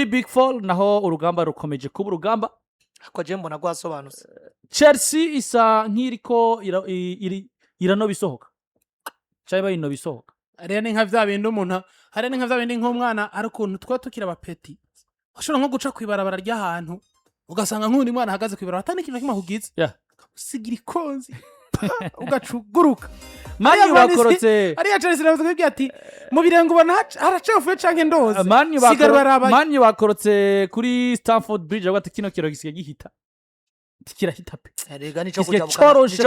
Big Fall naho urugamba rukomeje kuba urugamba ako je mbona gwasobanutse. Chelsea isa nk'iriko irano bisohoka cyaba ino bisohoka Ariya ni nka vya bindi umuntu hari nka vya bindi nk'umwana ari ukuntu twa tukira abapeti ashobora nko guca kwibarabara ry'ahantu ugasanga nk'undi mwana ahagaze kwibarabara atani kintu kimahugize sigira ikonzi ugacuguruka Mani wakorotse ariya Chelsea navuze ati mu birengo ubona haracafuye canke ndoze Mani wakorotse kuri Stamford Bridge agati kino kiro gisiye gihita kirahita pe Erega nico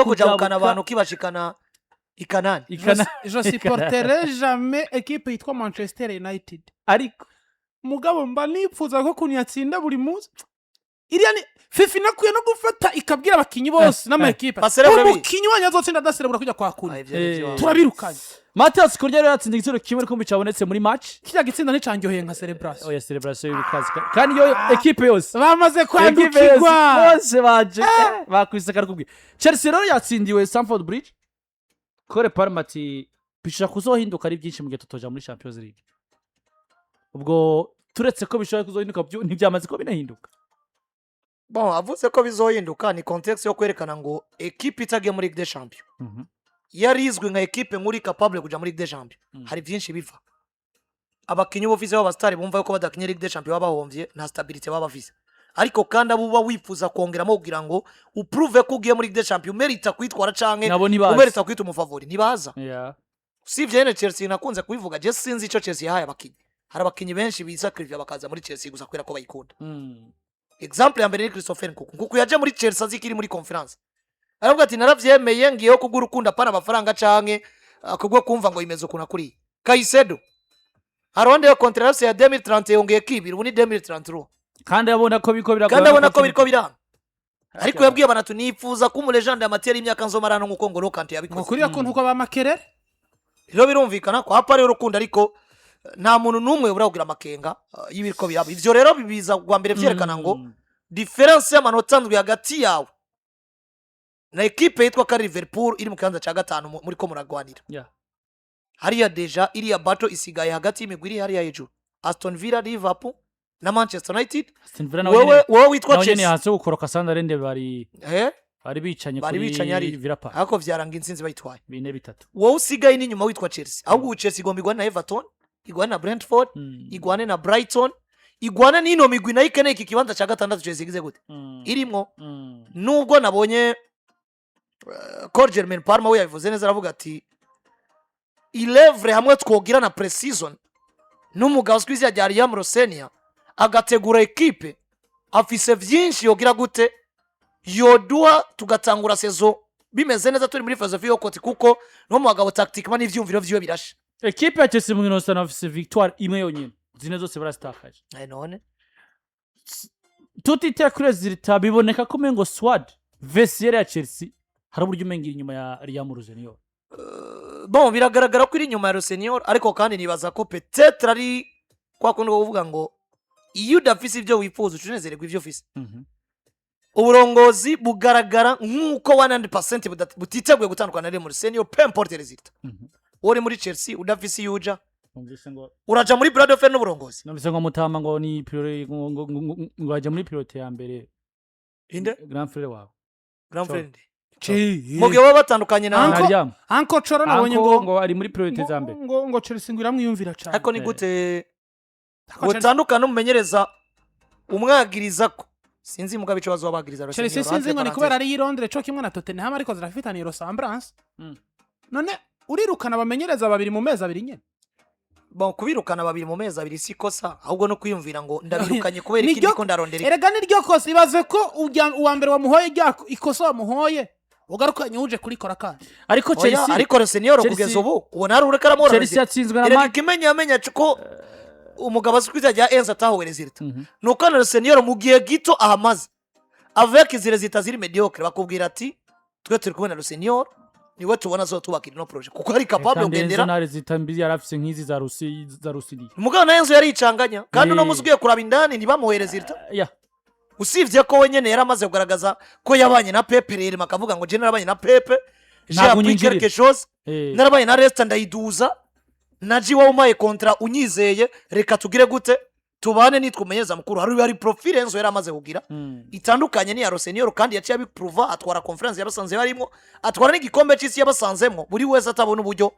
kujabukana abantu kibashikana ikanani. Je supporterai jamais équipe yitwa Manchester United. Ariko mugabo mba nipfuza ko kunyatsinda buri munsi. Iriya ni FIFA nakwiye no gufata ikabwira abakinyi bose n'ama equipe. Umukinyi wanyu azotsinda adaserebura kujya kwa kuri. Turabirukanye. Mateus kurya rero yatsinda igitsero kimwe kumbi cabonetse muri match. Kirya gitsinda nicangyoheye nka celebration. Oya celebration y'ukazi. Kandi yo equipe yose bamaze kwandukirwa. Bose baje bakwisaka rukubwi. Chelsea rero yatsindiwe Stamford Bridge. Kore Parmati bishaka kuzohinduka ari byinshi mu gihe tutoja muri Champions League. Ubwo turetse ko bishaka kuzohinduka ntibyamaze ko binahinduka. Bon, avuze ko bizohinduka ni context yo kwerekana ngo equipe itagiye muri Ligue des Champions. Yarizwe nka equipe muri capable kuja muri Ligue des Champions. Hari byinshi biva. Abakinyi b'ofisi b'abastari bumva yuko badakinye Ligue des Champions babahomvye nta stabilité babafise. Ariko kandi abuba wifuza kongeramo kugira ngo uprove ko ugiye muri Ligue des Champions merita kwitwara canke umerita kwita umufavori nibaza. Usivye ne Chelsea nakunze kubivuga je sinzi ico Chelsea yahaye abakinyi. Hari abakinyi benshi bisacrifice bakaza muri Chelsea gusa kwera ko bayikunda. Example ya mbere ni Christopher Nkunku yaje muri Chelsea azikiri muri conference. Aravuga ati naravyemeye ngiye ko gurukunda pana amafaranga canke akugwa kumva ngo imezo kuna kuri. Caicedo Haronde yo contract ya 2030 yongeye kibiri ubu ni 2033. Kandi abona ko biriko biranga. Ariko yabwiye abantu nifuza ko mu legend ya materi y'imyaka nzomarana nkuko ngo Lokante yabikoze. Kuri yakuntu ko bamakerere. Rero birumvikana ko hapa rero rukundo ariko nta muntu numwe uragira amakenga y'ibiriko biraba. Ivyo rero bibiza gwa mbere vyerekana ngo difference y'amanota ndwi hagati yawe na equipe yitwa Liverpool iri mu kibanza ca gatanu muri ko muragwanira. Hariya deja iriya battle isigaye hagati y'imigwiri hariya hejuru. Aston Villa, Liverpool na Manchester United. Wowe witwa Chelsea. Nawe hasi gukoroka Sunderland bari bicanye kuri Villa Park. Hako vyaranga insinzi bayitwaye. 4-3. Wowe usigaye ni nyuma witwa Chelsea. Ahubwo Chelsea igomba igwana na Everton, igwana na Brentford, igwana na Brighton, igwana n'ino migwi nayo ikeneye iki kibanza ca gatandatu Chelsea igize gute. Irimwo nubwo nabonye Corgerman Parma we yavuze neza aravuga ati Ilevre hamwe twogira na pre-season n'umugabo skwizi ya Ariam Rosenia agategura equipe afise vyinshi yogira gute yodua tugatangura sezo bimeze neza turi muri phase yo koti kuko no mugabo tactiquement n'ivyumviro vyiwe birashe. Equipe ya Chelsea mu nkino afise victoire imwe yonyine zine zose barastakaje. None tuti tekure zirita biboneka ko mengo squad vestiaire ya Chelsea hari uburyo umengira inyuma ya Ariam Rosenia. Bon biragaragara ko iri nyuma ya Rosenia ariko kandi nibaza ko peut-être ari kwa kundi kuvuga ngo iyo udafise ivyo wifuza ucunezererwa ivyo ufise. Uburongozi bugaragara nkuko 100% butiteguye gutandukana na Rosenia peu importe resultat. Uri muri Chelsea udafise yuja uraja muri Bradford n'uburongozi. Numvise ngo mutama ngo ni priority ngo aje muri priority ya mbere. Inde Grand frère wawe. Grand frère. Mugihe baba batandukanye na Anko Choro nabonye ngo ari muri priority za mbere. Ngo Chelsea ngo iramwiyumvira cyane. Ariko ni gute utandukana umumenyereza umwagiriza ko sinzi mugabe ico bazobagiriza Rosenia. Chelsea sinzi ngo ni kubera ari Londres cyo kimwe na Tottenham ariko zirafitaniye ressemblance. None urirukana abamenyereza babiri mu mezi abiri nyene. Bon kubirukana babiri mu mezi abiri sikosa ahubwo no kwiyumvira ngo ndabirukanye kubera iki niko ndarondera. Erega ni ryo kosa ibaze ko uwa mbere wamuhoye ryako ikosa wamuhoye ugarukanye uje kurikora kandi. Ariko Chelsea ariko Rosenia kugeza ubu ubona ari ureka ramora. Chelsea yatsinzwe na match. Kimenya ko umugabo asikwiza rya Enza taho resultat. Nuko na Rosenia mu gihe gito ahamaze. Avec izi resultats ziri mediocre bakubwira ati twe turi kubona Rosenia niwe tubona zo tubakira no project kuko ari capable ugendera na resultat mbi yarafise nk'izi za Rusiri. Umugabo na Enzo yari icanganya kandi no musugiye kuraba indani nibamuhe resultat. Usivye ko wenyene yaramaze kugaragaza ko yabanye na Pepe rero makavuga ngo je narabanye na Pepe j'ai appris quelque chose narabanye na Resta ndayiduza naji wa umaye kontra unyizeye reka tugire gute tubane nitwe umumenyereza mukuru hari profile Enzo yari amaze kugira itandukanye n'iya Rossenior kandi yaciye abipruva atwara conference yabasanze barimo atwara n'igikombe cy'isi yabasanzemo buri wese atabona uburyo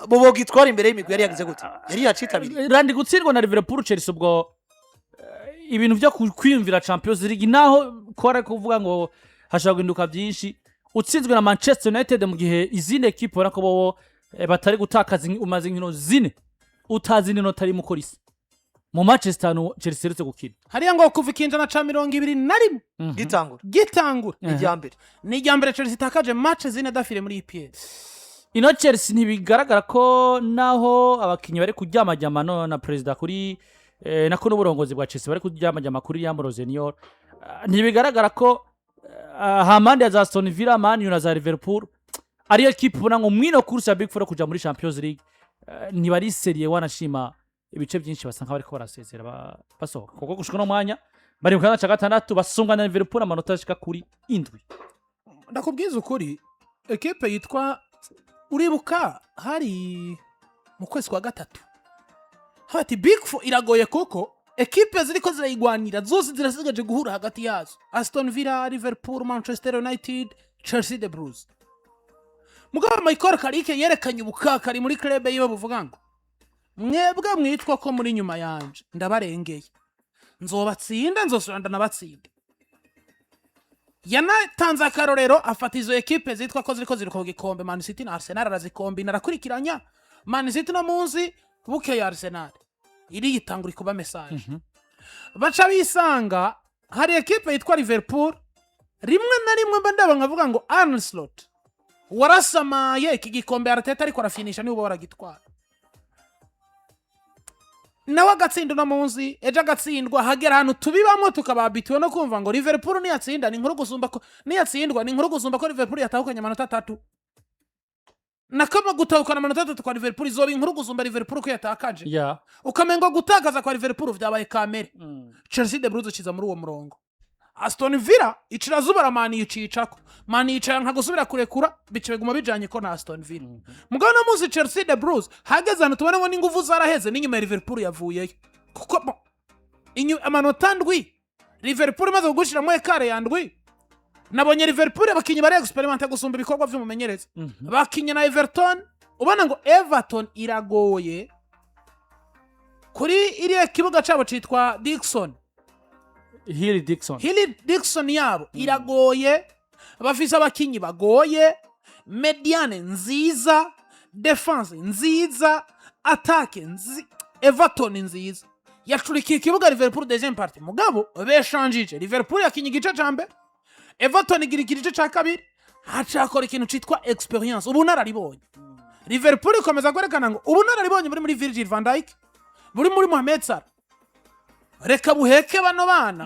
bobo gitwara imbere y'imigwi yari yagize gute yari yacitabiriye randi gutsindwa na Liverpool Chelsea ubwo ibintu byo kwiyumvira Champions League naho kora kuvuga ngo hashaka guhinduka byinshi utsinzwe na Manchester United mu gihe izindi equipe ubona ko bo batari gutakaza umaze inkino zine utazi n'inota ari mukora isi mu Manchester Chelsea iretse gukina hariya ngo kuva ikinjana ca 21 gitangura ni ijyambere Chelsea itakaje match zine dafire muri EPL. Ino Chelsea ntibigaragara ko naho abakinyi bari kuryamajyama na president kuri nako n'uburongozi bwa Chelsea bari kuryamajyama kuri Yambro Senior ntibigaragara ko hamande ya Aston Villa Man United za Liverpool ariyo equipe ubona ngo mwino kursa Big Four kuja muri Champions League ntibari serie wanashima ibice byinshi basanga bariko barasezera basohoka kuko gushika no mwanya bari mu kana ca gatandatu basungana na Liverpool amanota ashika kuri 7. Ndakubwiza ukuri equipe yitwa uribuka hari mu kwezi kwa gatatu hati Big Four iragoye koko equipe ziriko zirayigwanira zose zirasigaje guhura hagati yazo Aston Villa, Liverpool, Manchester United, Chelsea the Blues. Mugabo Michael Carrick yerekanye ubukakari muri club yiwe buvuga ngo mwebwe mwitwa ko muri nyuma yanje ndabarengeye nzobatsinda nzosubanda nabatsinda yanatanze akarorero afata izo equipe zitwa ko ziriko ziriko gikombe Man City na Arsenal arazikombina arakurikiranya Man City no munsi buke ya Arsenal iri yitangura kuba message baca bisanga hari equipe yitwa Liverpool rimwe na rimwe bandaba nkavuga ngo Arne Slot warasamaye iki gikombe Arteta ariko arafinisha nibo baragitwara nawe agatsinda no munsi ejo agatsindwa hagera hano tubibamo tukababitiwe no kumva ngo Liverpool niyatsinda ni nkuru gusumba ko niyatsindwa ni nkuru gusumba ko Liverpool yatahukanye amanota 3 nakama gutahukana amanota 3 kwa Liverpool izoba inkuru gusumba Liverpool ko yatakaje ukamengo gutakaza kwa Liverpool vyabaye kamere Chelsea the Blues kiza muri uwo murongo Aston Villa ikirazubara mani yicicako mani yicara nka gusubira kurekura bice biguma bijanye ko na Aston Villa mugabo no muzi Chelsea the Blues hageze hano tubone ngo ninguvu zaraheze n'inyuma ya Liverpool yavuyeyo kuko amanota ndwi Liverpool maze kugushira mu ekare yandwi nabonye Liverpool abakinyi bari experiment gusumba ibikorwa vy'umumenyereza bakinye na Everton ubona ngo Everton iragoye kuri iriya kibuga cabo citwa Hilly Dixon yabo iragoye bafise abakinyi bagoye mediane nziza defense nziza attaque Everton nziza yacurikiye ikibuga Liverpool deuxième partie mugabo beshanjije Liverpool yakinye igice cambe Everton igira igice ca kabiri hacakora ikintu citwa experience ubu nararibonye Liverpool ikomeza kwerekana ngo ubu nararibonye muri Virgil van Dijk muri Mohamed Salah reka buheke bano bana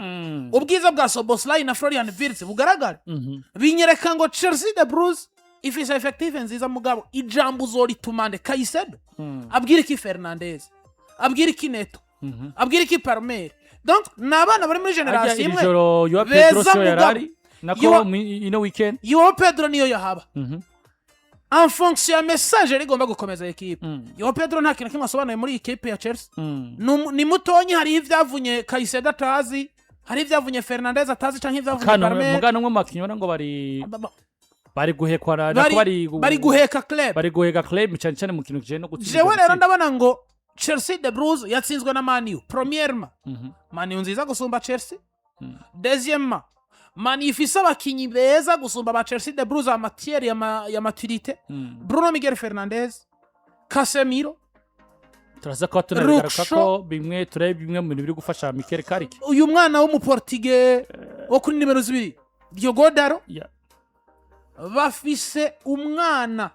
ubwiza bwa Szoboszlai na Florian Wirtz bugaragara binyereka ngo Chelsea the Blues ifise effective nziza mugabo ijambo zori tumande Caicedo abwira iki Fernandes abwira iki Neto abwira iki Palmer donc nabana bari muri generation imwe beza mugabo nako ino weekend yo Pedro niyo yahaba en fonction ya message rigomba gukomeza equipe yo Pedro nta kintu kimwe asobanuye muri equipe ya Chelsea ni mutonyi hari ivyavunye Caicedo atazi hari ivyavunye Fernandes atazi canke ivyavunye Palmer mugano umwe makinyo ngo bari guhekwa nako bari guheka club cyane cyane mu kintu kije no gutsinda jewe rero ndabona ngo Chelsea the Blues yatsinzwe na Man U premièrement Man U nziza gusumba Chelsea deuxièmement Man ifise abakinyi beza gusumba ba Chelsea the Blues amatiere ya maturité Bruno Miguel Fernandes Casemiro turaza ko tunabigaruka ko bimwe mu bintu biri gufasha Mikel Carrick uyu mwana wo mu Portugal wo kuri nimero 2 Diogo Daro bafise umwana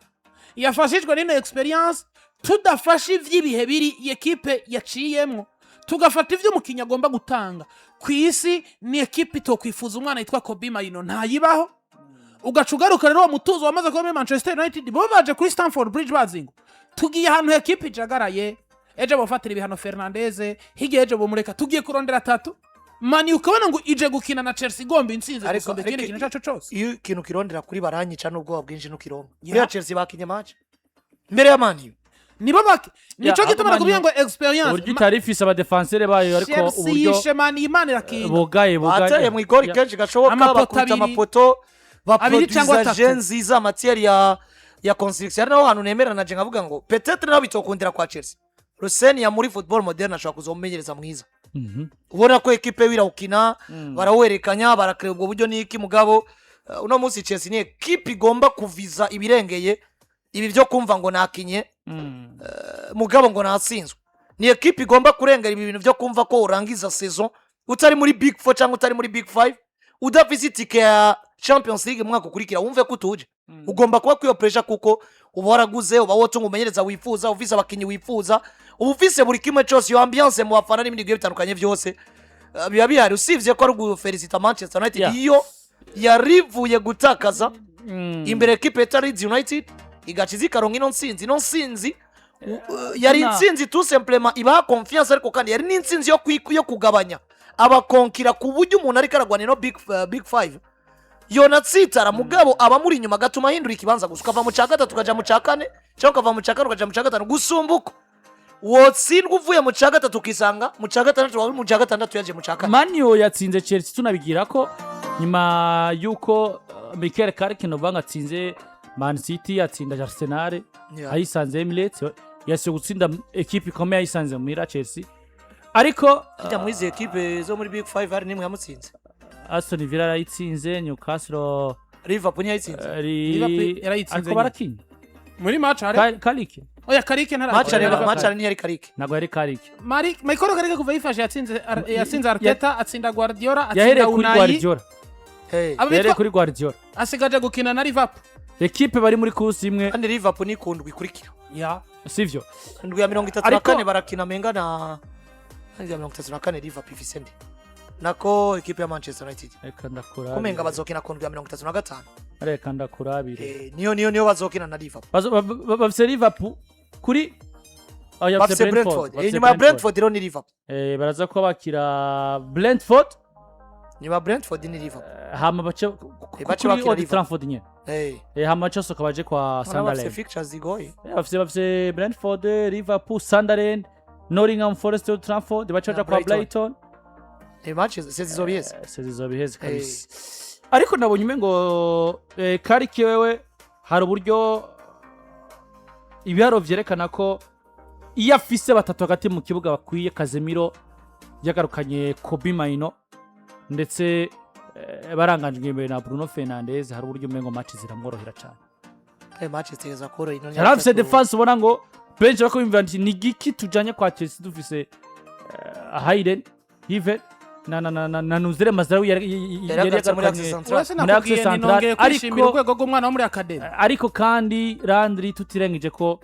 yafashijwe n'ino experience tudafasha ivyibihe biri equipe yaciyemwo tugafata ivyo mukinya agomba gutanga kwisi ni equipe itokwifuza umwana yitwa Kobe Mayino ntayibaho ugacugaruka rero mutuzo wamaze kuba muri Manchester United bo baje kuri Stamford Bridge bazingo tugiye ahantu equipe jagaraye eje bofatira ibihano Fernandes hige eje bomureka tugiye kurondera 3 Man ukabona ngo ije gukina na Chelsea gomba insinzi gusombe kindi kintu cyaco cyose iyo kintu kirondera kuri baranyica n'ubwo bwinshi n'ukironka muri Chelsea bakinye match mbere ya Man nibo bake nico gituma nakubwiye ngo experience uburyo itarifise abadefensere bayo ariko uburyo yishe mani Imana irakinga bogaye ateye mu igori kenshi gashoboka bakubita amapoto baproduza genzi za matière ya construction ari naho hantu nemerana je ngavuga ngo peut-être naho bitokundira kwa Chelsea Ruseni ya muri football moderne ashaka kuzomenyereza Mwiza ubona ko equipe wirawukina barawerekanya barakrea ubwo buryo niki mugabo uno munsi Chelsea ni equipe igomba kuviza ibirengeye ibi byo kumva ngo nakinye mugabo ngo nasinzwe ni equipe igomba kurengera ibi bintu byo kumva ko urangiza saison utari muri big 4 cyangwa utari muri big 5 udafise itike ya Champions League mwaka ukurikira wumve ko utuje ugomba kuba kwiyo pressure kuko uba waraguze uba wotunga umenyereza wifuza ufise abakinyi wifuza uba ufise buri kimwe cyose yo ambiance mu bafana n'ibindi bigiye bitandukanye byose biba bihari usivye ko ari gufelicita Manchester United iyo yarivuye gutakaza imbere equipe ya Leeds United igaciza ikaronka ino nsinzi yari insinzi tout simplement ibaha confiance ariko kandi yari n'insinzi yo kugabanya abakonkira ku buryo umuntu ari karagwana no big 5 yonatsitara mugabo aba muri inyuma gatuma hindura ikibanza gusa ukava mu cagata tukaja mu cakane cyangwa ukava mu cakane ukaja mu cagata gusumbuko wotsindwa uvuye mu cagata tukisanga mu cagata wari mu cagata yaje mu cakane Manio yatsinze Chelsea tunabigira ko nyuma yuko Mikel Carrick novanga atsinze Man City atsinda Arsenal ayisanze Emirates yase gutsinda equipe ikomeye ayisanze muri Chelsea ariko kijya muri izi equipe zo muri big 5 hari nimwe yamutsinze Aston Villa yarayitsinze Newcastle Liverpool yarayitsinze ariko barakinye muri match hari Carrick oya Carrick match ni yari Carrick nago yari Carrick Michael Carrick kuva yifashe yatsinze Arteta atsinda Guardiola atsinda Unai yahere kuri Guardiola asigaje gukina na Liverpool equipe bari muri course imwe kandi Liverpool ni kundwi ikurikira sivyo ndwi ya 34 barakina menga na 34 Liverpool ifisende nako equipe ya Manchester United reka ndakura kumenga bazokina kundwi ya 35 reka ndakurabire niyo bazokina na Liverpool bafise Liverpool kuri bafise Brentford inyuma ya Brentford rero ni Liverpool baraza ko bakira Brentford nyuma Brentford ni Liverpool hama bace kuri Old Trafford nye hama bace soka baje kwa Sunderland bafise fixtures zigoye bafise Brentford Liverpool Sunderland Nottingham Forest Old Trafford bace kwa Brighton matches sezizobiheze kabisa ariko nabonye umengo Carrick wewe hari uburyo ibiharo vyerekana ko iyo afise batatu hagati mu kibuga bakwiye Casemiro yagarukanye Kobe Maino ndetse baranganjwe imbere na Bruno Fernandes hari uburyo umengo match ziramworohera cyane match ziteza koro ino yarafise defense ubona ngo benshi bako bimva ni giki tujanye kwa Chelsea dufise Ahaye Hive na nuzire mazarawi yari yagarukanye muri access central ariko rwego rw'umwana wo muri academy ariko kandi Landry tutirengije ko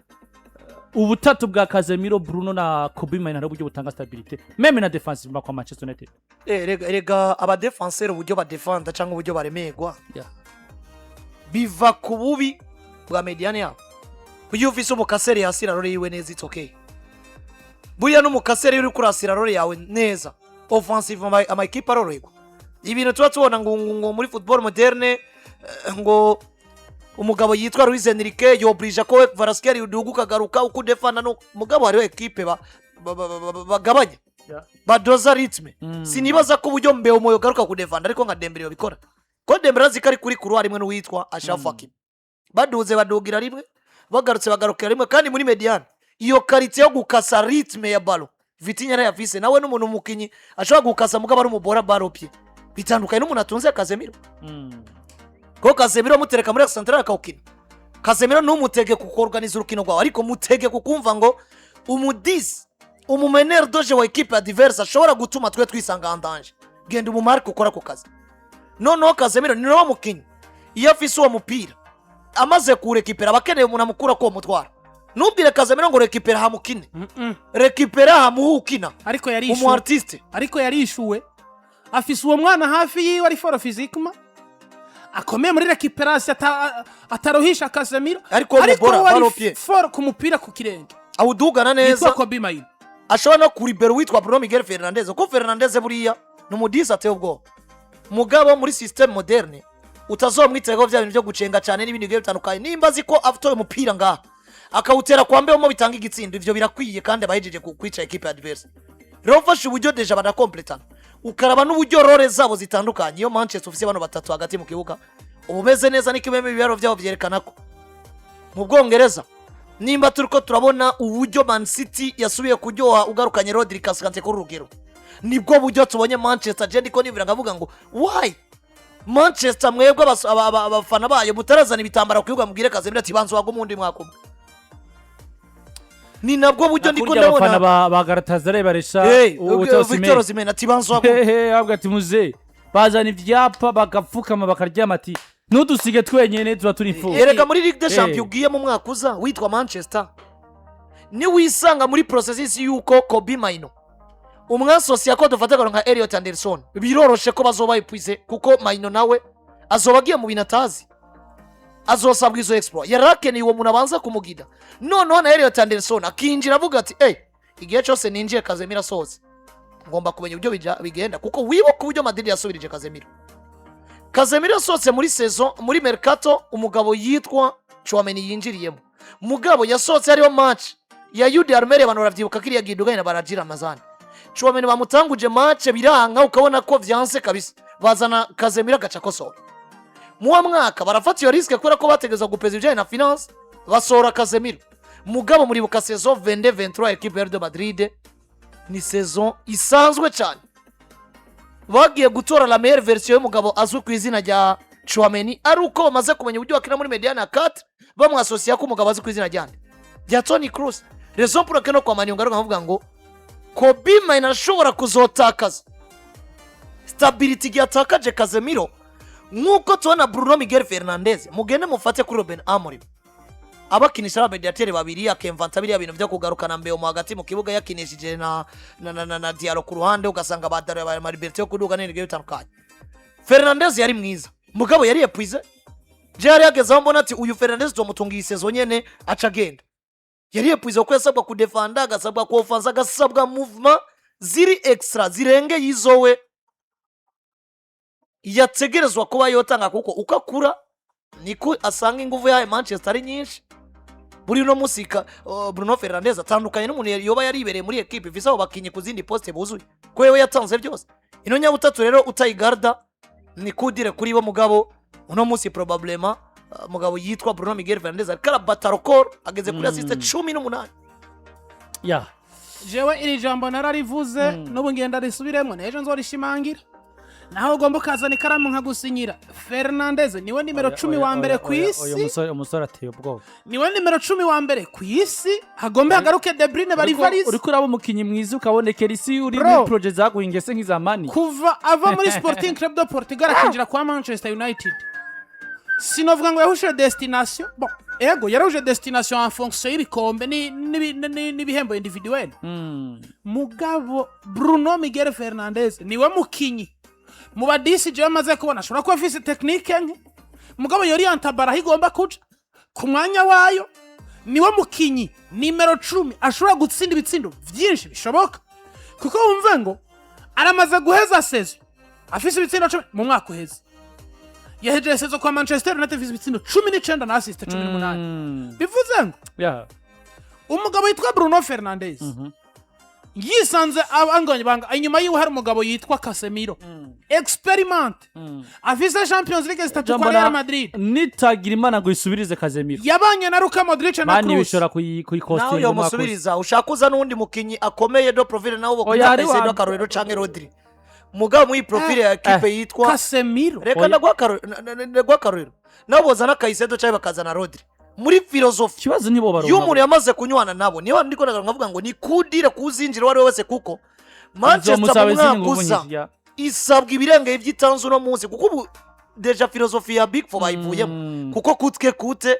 ubutatu bwa Casemiro Bruno na Kobe Maino ari uburyo butanga stabilité meme na defense kwa Manchester United rega aba defenseur uburyo ba defenda cyangwa uburyo baremegwa biva ku bubi bwa mediane yabo uyu ufise umukaseri yasira rore yiwe neza it's okay buya n'umukaseri uri kurasira rore yawe neza offensive ama equipe arorego ibintu tuba tubona ngo muri football moderne ngo umugabo yitwa Luis Enrique yobrija ko Varasquez yudugu kagaruka ukudefana no mugabo hariho equipe bagabanya badoza ritme sinibaza ko buryo mbe umoyo garuka kudefanda ariko nka Dembele yobikora ko Dembele azikari kuri kuruwa rimwe n'uwitwa Ashraf Hakimi badugira rimwe bagarutse bagarukira rimwe kandi muri mediane iyo karite yo gukasa ritme ya ballon Vitinha na yafise nawe n'umuntu mukinyi ashobora gukasa mugabo ari umubora baropye bitandukanye n'umuntu atunze Casemiro ko Casemiro mutereka muri central akawukina Casemiro n'umutege kukorganiza urukino rwawe ariko mutege kukumva ngo umudis umumeneur doje wa equipe adverse ashobora gutuma twe twisanga andanje genda umumarke ukora ku kazi no Casemiro ni no mukinyi iyo afise uwo mupira amaze kurekipera bakeneye umuntu amukura ko mutwara nubwire Casemiro ngo rekipera hamukine rekipera hamuhukina ariko yari umu artiste ariko yarishuwe afise uwo mwana hafi yiwe ari foro physiquement akomeye muri recuperation atarohisha Casemiro ariko mubora baropye foro ku mupira ku kirenge awudugana neza Kobe Maino ashobora no kuribera witwa Bruno Miguel Fernandes ko Fernandes buriya numudisa ateye ubwo mugabo muri system moderne utazomwitego bya bintu byo gucenga cyane n'ibindi bigiye bitandukanye nimba ziko afite umupira ngaha akawutera kwa mbemo bitanga igitsindo ivyo birakwiye kandi abahejeje kwica equipe adverse rero ufashe uburyo deja badakompletana ukaraba n'uburyo role zabo zitandukanye iyo Manchester ufise bano batatu hagati mu kibuga ubumeze neza n'ikimeme ibibero byabo byerekana ko mu Bwongereza nimba turiko turabona uburyo Man City yasubiye kuryoha ugarukanye Rodri kaskante ku rugero nibwo buryo tubonye Manchester je ndiko nivira ngavuga ngo why Manchester mwebwe abafana bayo mutarazana ibitambara kuyuga mugire Casemiro ati banzo wago mundi mwakumwe ni nabwo buryo ndiko ndabona abafana bagarataza baresha Victor Osimhen ati banzo wago abwa ati muze bazana ivyapa bagapfukama bakaryama ati nudusige twenyene tuba turifu erega muri Ligue des Champions ugiye mu mwaka uza witwa Manchester ni wisanga muri processes yuko Kobe Maino umwasosia ko dufata nka Elliot Anderson biroroshe ko bazoba ipuize kuko Maino nawe azobagiye mu binatazi azosabwa izo exploit yarakeni uwo munabanza kumugida none na Elliot Anderson akinjira avuga ati igihe cyose ninjiye Casemiro soze ngomba kumenya uburyo bigenda kuko wibuka uburyo Madrid yasubirije Casemiro sose muri saison muri mercato umugabo yitwa Chouameni yinjiriyemo mugabo yasotse ariyo match ya Yudi Armere abantu baravyibuka kiriya gidugana barajira amazani Chouameni bamutanguje match biranga ukabona ko vyanse kabisa bazana Casemiro gacakoso muwa mwaka barafata iyo risk kubera ko bategeza gupeza ibijanye na finance basora Casemiro mugabo muri buka saison 2023 equipe ya Real Madrid ni saison isanzwe cyane bagiye gutora la meilleure version y'umugabo azwi ku izina rya Chouameni ari uko bamaze kumenya uburyo bakina muri Mediana 4 bamwasosia ko umugabo azwi ku izina rya Toni Kroos raison pour laquelle kwa Mani ngaruka bavuga ngo Kobe Maino ashobora kuzotakaza stability yatakaje Casemiro nkuko tubona Bruno Miguel Fernandes mugende mufate kuri Ruben Amorim abakinisha abamediateri babiri akemvanta biriya bintu byo kugarukana mbeo mu hagati mu kibuga yakinishije na Diallo ku ruhande ugasanga badare ba Liberté yo kuduga n'ibyo bitandukanye Fernandes yari mwiza mugabo yari epuize je yari yagezaho mbona ati uyu Fernandes zomutunga iyi saison nyene aca genda yari epuize ko yasabwa kudefanda agasabwa ku offense agasabwa movement ziri extra zirenge yizowe yategerezwa kuba yotanga kuko ukakura niko asanga inguvu ya Manchester ari nyinshi buri no musika Bruno Fernandes atandukanye n'umuntu yoba yaribereye muri equipe ifise abo bakinyi ku zindi poste buzuye ko yewe yatanze byose ino nyabutatu rero utayigarda ni kudire kuri bo mugabo uno musi probablement mugabo yitwa Bruno Miguel Fernandes ariko batarokor ageze kuri assist 18 ya jewe iri jambo nararivuze n'ubu ngenda risubiremo nejo nzorishimangira naho ugomba kazana ikaramu nkagusinyira Fernandes niwe nimero 10 wa mbere ku isi umusore ateye ubwoba niwe nimero 10 wa mbere ku isi hagombe hagaruke De Bruyne bari Paris uri kuraba umukinyi mwiza ukabonekera isi uri muri project zaguhingese nk'izamani kuva ava muri Sporting Club de Portugal akinjira kwa Manchester United sinovuga ngo yahuje destination bon ego yaruje destination en fonction y'ibikombe n'ibihembo individuel mugabo Bruno Miguel Fernandes niwe mukinyi mu badisi je bamaze kubona ashobora kuba afise technique nke mugabo yori antabara higomba kuja ku mwanya wayo niwe mukinyi nimero 10 ashobora gutsinda ibitsindo byinshi bishoboka kuko wumve ngo aramaze guheza sezo afise ibitsindo 10 mu mwaka uheze yahejeje sezo kwa Manchester United afise ibitsindo 19 na assist 18 bivuze ngo umugabo yitwa Bruno Fernandes yisanze abanganye banga inyuma yiwe hari umugabo yitwa Casemiro experiment afise Champions League zitatu kwa Real Madrid nitagira imana ngo isubirize Casemiro yabanye na Luka Modric na Kroos mani bishora kuyikoste nawe yo musubiriza ushaka uza nundi mukinyi akomeye do profile nawo bakunda do Carolero canke Rodri mugabo mu profile ya equipe yitwa Casemiro reka nagwa Carolero nabo bozana Caicedo cyangwa bakazana Rodri muri philosophy kibazo nibo baronka y'umuntu yamaze kunywana nabo niba ndiko ndavuga ngo ni kudire kuzinjira wari wese kuko Manchester mwakuza isabwa ibirenge by'itanzu no munsi kuko ubu deja philosophy ya Big Four bayivuyemo kuko kute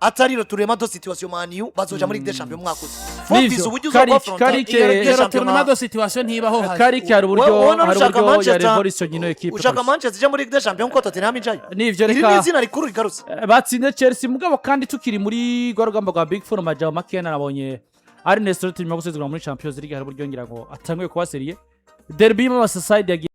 atariro turema do situation maniu bazoja muri Ligue des Champions mwakuza Fofis uburyo zo Carrick turema do situation ntibaho hasi Carrick hari uburyo ya revolution ino equipe ushaka Manchester je muri Ligue des Champions ko Tottenham ijayo nivyo reka iri izina rikuru rigarutse batsinde Chelsea mugabo kandi tukiri muri rugamba rwa Big Four majao makena nabonye Arne Slot turimo gusezerwa muri Champions League hari uburyo ngira ngo atangwe kuba serie derby mu society